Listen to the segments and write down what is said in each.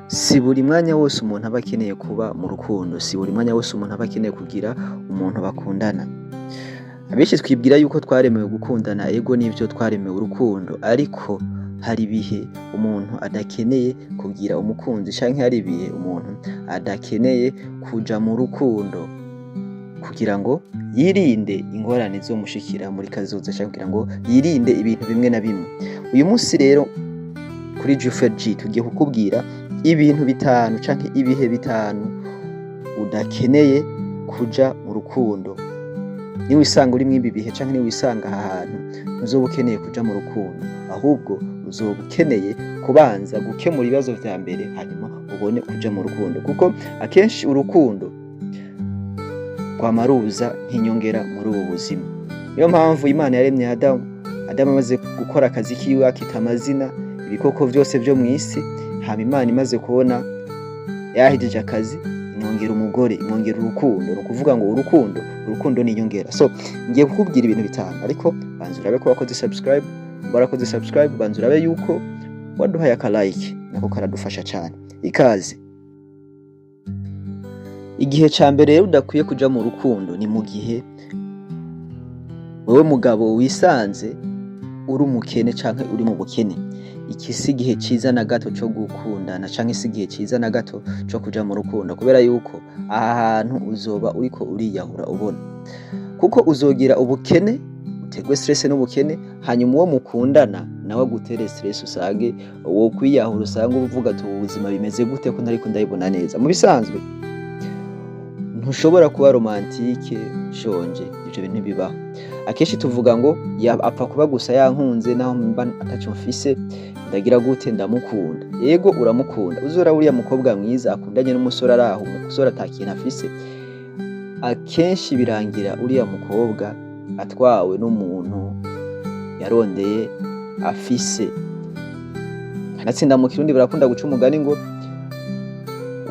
si buri mwanya wose umuntu aba akeneye kuba mu rukundo, si buri mwanya wose umuntu aba akeneye kugira umuntu bakundana. Abenshi twibwira yuko twaremewe gukundana, ego nivyo twaremewe urukundo, ariko hari ibihe umuntu adakeneye kugira umukunzi, canke hari ibihe umuntu adakeneye kuja mu rukundo kugira ngo yirinde ingorane zomushikira muri kazoza, canke kugira ngo yirinde ibintu bimwe na bimwe. Uyu munsi rero kuri G4G tugiye kukubwira ibintu bitanu canke ibihe bitanu udakeneye kuja mu rukundo. Niba wisanga uri mw'ibi bihe canke niba wisanga aha hantu, ntuzoba ukeneye kuja mu rukundo, ahubwo uzoba ukeneye kubanza gukemura ibibazo vya mbere, hanyuma ubone kuja mu rukundo, kuko akenshi urukundo rwama ruza nk'inyongera muri ubu buzima. Niyo mpamvu Imana yaremye Adamu amaze gukora akazi kiwe akita amazina ibikoko vyose vyo mw'isi, hama Imana imaze kubona yahejeje akazi, imwongera umugore, imwongera urukundo. Ni ukuvuga ngo urukundo ni inyongera. So ngiye kukubwira ibintu bitanu, ariko banza urabe ko wakoze subscribe. Barakoze subscribe, banza urabe yuko waduhaye like, nako karadufasha cyane. Ikaze. Igihe ca mbere rero udakwiye kuja mu rukundo ni mu gihe wewe mugabo wisanze uri umukene canke uri mu bukene. Iki si igihe ciza na gato co gukundana, canke si igihe ciza na gato co kuja mu rukundo, kubera yuko aha hantu uzoba uriko uriyahura ubona, kuko uzogira ubukene, utegwe stress n'ubukene, hanyuma uwo mukundana nawe gutere stress, usange wo kwiyahura, usange uvuga ati ubuzima bimeze gute ko ntariko ndabibona neza. Mu bisanzwe ntushobora kuba romantike shonje, ivyo bintu bibaho. Akenshi tuvuga ngo apfa kuba gusa yankunze naho mba ataco mfise, ndagira gute ndamukunda. Yego uramukunda, uzora uriya mukobwa mwiza akundanye n'umusore araho, umusore atakintu afise, akenshi birangira uriya mukobwa atwawe n'umuntu yarondeye afise. Kanatsinda mu Kirundi barakunda guca umugani ngo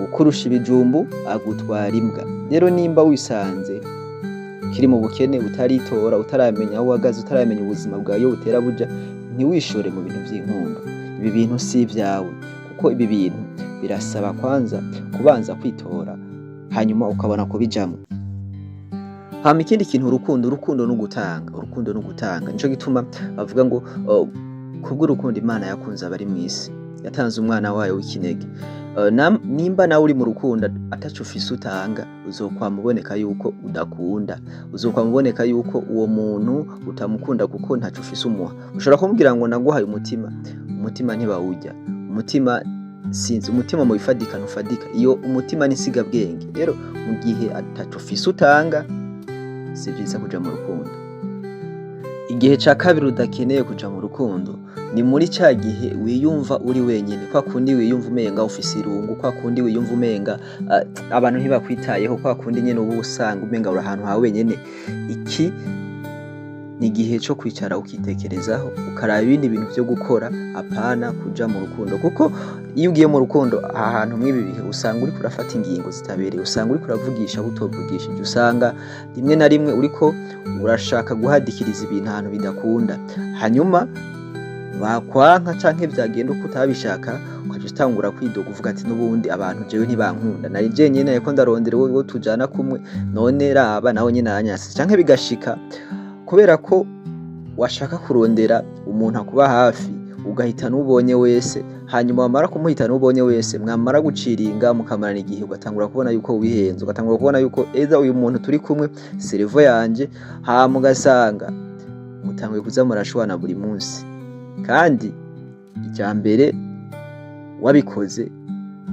ukurusha ibijumbu agutwara imbwa. Rero nimba wisanze kiri mu bukene, utaritora, utaramenya aho uhagaze, utaramenya ubuzima bwawe yo butera buja, ntiwishore mu bintu vy'inkundo. Ibi bintu si ivyawe, kuko ibi bintu birasaba kubanza kwitora, hanyuma ukabona kubijamwo. Hama ikindi kintu, urukundo no gutanga. Nico gituma bavuga ngo kubw'urukundo Imana yakunze abari mw'isi, yatanze umwana wayo w'ikinege. Nimba nawe uri mu rukundo ataco ufise utanga, uzokwamuboneka yuko udakunda, uzokwamuboneka yuko uwo muntu utamukunda, kuko ntaco ufise umuha. Ushobora kumubwira ngo naguhaye umutima ntibawurya. Umutima mu bifadika ntufadika, iyo umutima nisiga bwenge. Rero mu gihe ataco ufise utanga, si vyiza kuja mu rukundo. Igihe ca kabiri udakeneye kuja mu rukundo ni muri ca gihe wiyumva uri wenyene, kwa kundi wiyumva umenga ufise irungu, kwa kundi wiyumva umenga abantu ntibakwitayeho, kwa kundi nyene uba usanga umenga uri ahantu ha wenyene. Iki ni igihe co kwicara ukitekerezaho, ukaraba ibindi bintu vyo gukora, apana kuja mu rukundo, kuko iyo ugiye mu rukundo aha hantu mw'ibi bihe usanga uriko urafata ingingo zitabereye, usanga uriko uravugisha utavugishije, usanga rimwe na rimwe uriko urashaka guhadikiriza ibintu ahantu bidakunda, hanyuma bakwanka canke vyagenda uko utabishaka, ukaja utangura kwidoga uvuga ati n'ubundi abantu jewe ntibankunda, nari jenyene ariko ndarondera uwo tujana kumwe, none raba nawe nyene aranyase. Canke bigashika kubera ko washaka kurondera umuntu akuba hafi, ugahita n'ubonye wese, hanyuma wamara kumuhita n'ubonye wese, mwamara guciringa mukamarana igihe, ugatangura kubona yuko wihenze, ugatangura kubona yuko eza uyu muntu turi kumwe servo yanje, hama ugasanga mutanguye kuza murashwana buri munsi. Kandi icya mbere wabikoze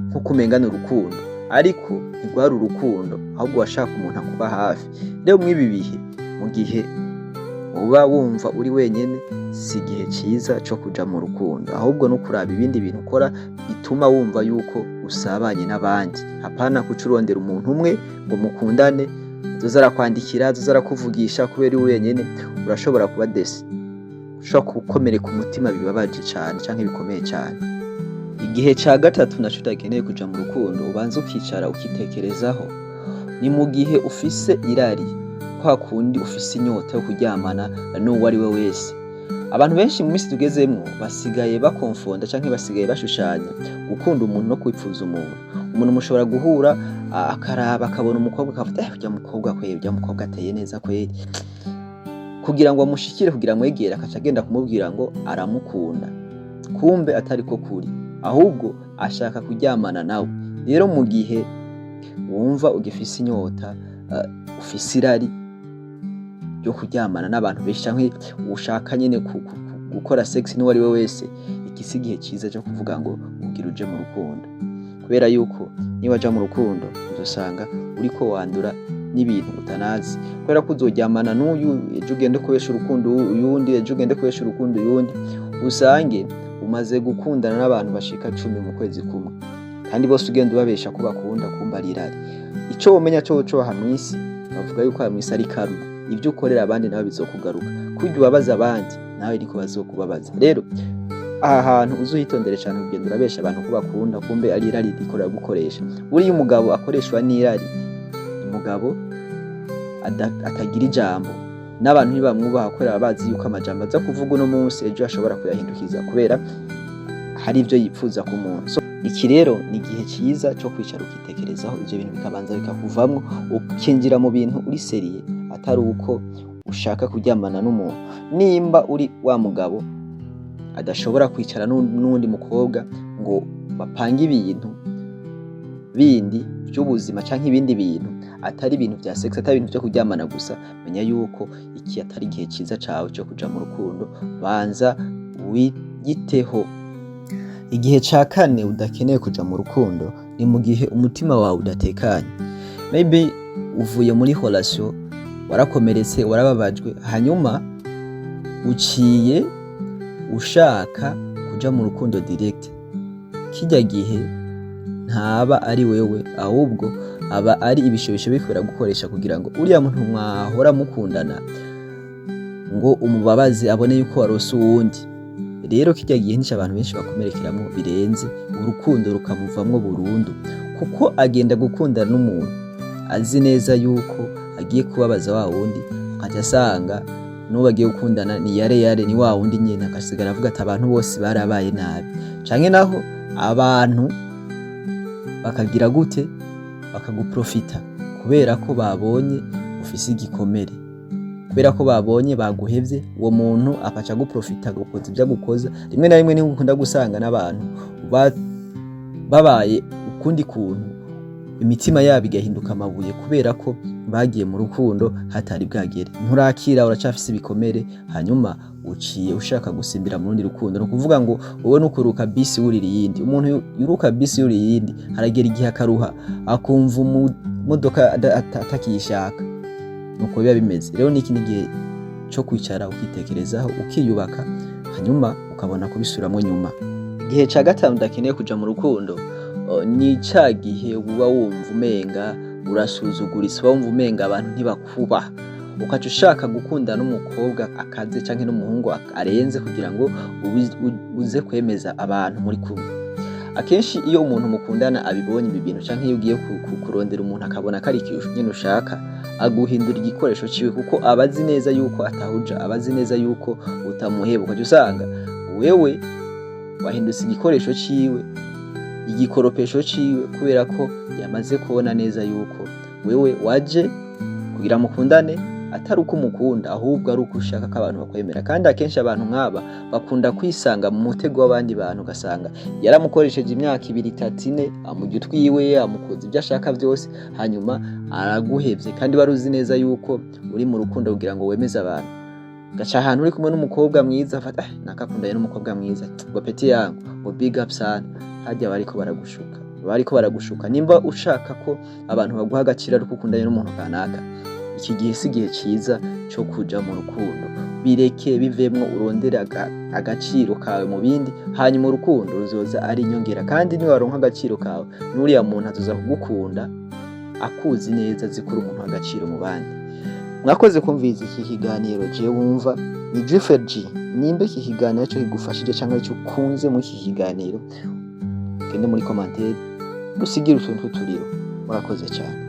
nko kumengana urukundo, ariko ntigwari urukundo, ahubwo washaka umuntu akuba hafi. Rero mw'ibi bihe, mu gihe uba wumva uri wenyene, si igihe ciza co kuja mu rukundo, ahubwo no kuraba ibindi bintu ukora bituma wumva yuko usabanye n'abandi, apana kuca urondera umuntu umwe ngo mukundane, azoza arakwandikira, azoza arakuvugisha kubera uri wenyene. Urashobora kuba desi, ushobora gukomereka umutima bibabaje cane canke bikomeye cane. Igihe ca gatatu naco udakeneye kuja mu rukundo, ubanza ukicara ukitekerezaho, ni mu gihe ufise irari, kwa kundi ufise inyota yo kuryamana n'uwo ari we wese. Abantu benshi mu minsi tugezemwo basigaye bakonfonda canke basigaye bashushanya gukunda umuntu no kwipfuza umuntu. Umuntu mushobora guhura akaraba akabona umukobwa akavuga urya mukobwa kweri, urya mukobwa ateye neza kweri, kugira ngo amushikire, kugira amwegere, akaca agenda kumubwira ngo aramukunda, kumbe atari ko kuri, ahubwo ashaka kuryamana nawe. Rero mu gihe wumva ugifise inyota, ufise irari ryo kuryamana n'abantu benshi canke ushaka nyene gukora sex n'uwo ari we wese, iki si igihe ciza cyo kuvuga ngo ugira uje mu rukundo, kubera yuko niba waja mu rukundo uzosanga uriko wandura n'ibintu utanazi, kubera ko uzoryamana n'uyu ejo ugende kubesha urukundo uyundi, ejo ugende kubesha urukundo uyundi, usange umaze gukundana n'abantu bashika 10 mu kwezi kumwe, kandi bose ugenda ubabesha ko bakunda, kumba ari irari. Ico womenya cyo aha mw'isi bavuga yuko aha mw'isi ari karma, ibyo ukorera abandi nawe bizokugaruka, kurya ubabaza abandi nawe niko bazokubabaza. Rero aha hantu uzuhitondere cyane kugenda urabesha abantu ko bakunda, kumbe ari irari rikorera gukoresha. Buriya umugabo akoreshwa n'irari, umugabo atagira ijambo, n'abantu ntibamwubaha kubera bazi yuko amajambo aza kuvuga uno munsi ejo ashobora kuyahindukiza kubera hari ibyo yipfuza ku muntu. So, iki rero ni igihe cyiza cyo kwicara ukitekerezaho, ibyo bintu bikabanza bikakuvamwo, ukinjira mu bintu uri seriye, atari uko ushaka kuryamana n'umuntu. Nimba uri wa mugabo adashobora kwicara n'undi mukobwa ngo bapange ibintu bindi by'ubuzima canke ibindi bintu atari ibintu vya sex, atari ibintu byo kuryamana gusa, menya yuko iki atari igihe cyiza cawe cyo kuja mu rukundo, banza wiyiteho. Igihe ca kane udakeneye kuja mu rukundo ni mu gihe umutima wawe udatekanye. Maybe uvuye muri relation, warakomeretse, warababajwe, hanyuma uciye ushaka kuja mu rukundo direct. Kijya gihe ntaba ari wewe, ahubwo aba ari ibishobisho bikwira gukoresha kugira ngo uriya muntu mwahora mukundana ngo umubabaze, abone yuko warose uwundi. Rero kijya gihe nico abantu benshi bakomerekeramo birenze, urukundo rukamuvamwo burundu, kuko agenda gukundana n'umuntu azi neza yuko agiye kubabaza wa wundi, akaja asanga n'uwo bagiye gukundana ni yare ni wa wundi nyene, akasigara avuga ati abantu bose barabaye nabi, canke naho abantu bakagira gute, bakaguprofita kubera ko babonye ufise igikomere, kubera ko babonye baguhevye, uwo muntu akaca guprofita gukoza ibyo gukoza. Rimwe na rimwe ntikunda gusanga n'abantu babaye ukundi kuntu, imitima yabo igahinduka amabuye kubera ko bagiye mu rukundo hatari bwagere. Nturakira, uracafise ibikomere, hanyuma uciye ushaka gusimbira mu rundi rukundo. No kuvuga ngo wowe nukuruka bisi urira iyindi. Umuntu yuruka bisi urira iyindi haragera igihe akaruha, akumva imodoka atakiyishaka, nuko biba bimeze. Rero niki nigihe cyo kwicara ukitekerezaho, ukiyubaka, hanyuma ukabona kubisuramwo nyuma. Igihe ca gatanu udakeneye kuja mu rukundo ni ca gihe uba wumva umenga urasuzuguritse, wumva umenga abantu ntibakubaha, ukaca ushaka gukundana n'umukobwa akaze canke n'umuhungu arenze kugira ngo uze kwemeza abantu muri kumwe. Akenshi iyo umuntu mukundana abibonye ibi bintu, canke iyo ugiye kurondera umuntu akabona ko ari ikintu nyene ushaka, aguhindura igikoresho ciwe, kuko abazi neza yuko atahuja, abazi neza yuko utamuheba. Ukaca usanga wewe wahindutse igikoresho ciwe, igikoropesho ciwe, kubera ko yamaze kubona neza yuko wewe waje kugira mukundane atari uko umukunda, ahubwo ari uko ushaka ko abantu bakwemera. Kandi akenshi abantu nk'aba bakunda kwisanga mu mutego w'abandi bantu, ugasanga yaramukoresheje imyaka 2, 3, 4, amujya utwiwe, amukoze ibyo ashaka byose, hanyuma araguhevye. Kandi baruzi neza yuko uri mu rukundo kugira ngo wemeze abantu. Gaca ahantu uri kumwe n'umukobwa mwiza, afata nakakundanye n'umukobwa mwiza, ngo peti yangu, ngo big up sana, hajya bariko baragushuka. Nimba ushaka ko abantu baguha agaciro ari ukundanye n'umuntu kanaka, iki gihe si igihe cyiza cyo kuja mu rukundo. Bireke bivemwo, urondera agaciro kawe mu bindi, hanyuma urukundo ruzoza ari inyongera. Kandi ni waronka agaciro kawe, n'uriya muntu azoza kugukunda akuzi neza, zikura umuntu agaciro mu bandi. Mwakoze kumviza iki kiganiro, je wumva ni Jeffrey G. Nimba iki kiganiro cyo kigufashije cyangwa cyo kunze mu iki kiganiro, gende muri commentaire usigire utuntu turiro. Murakoze cyane.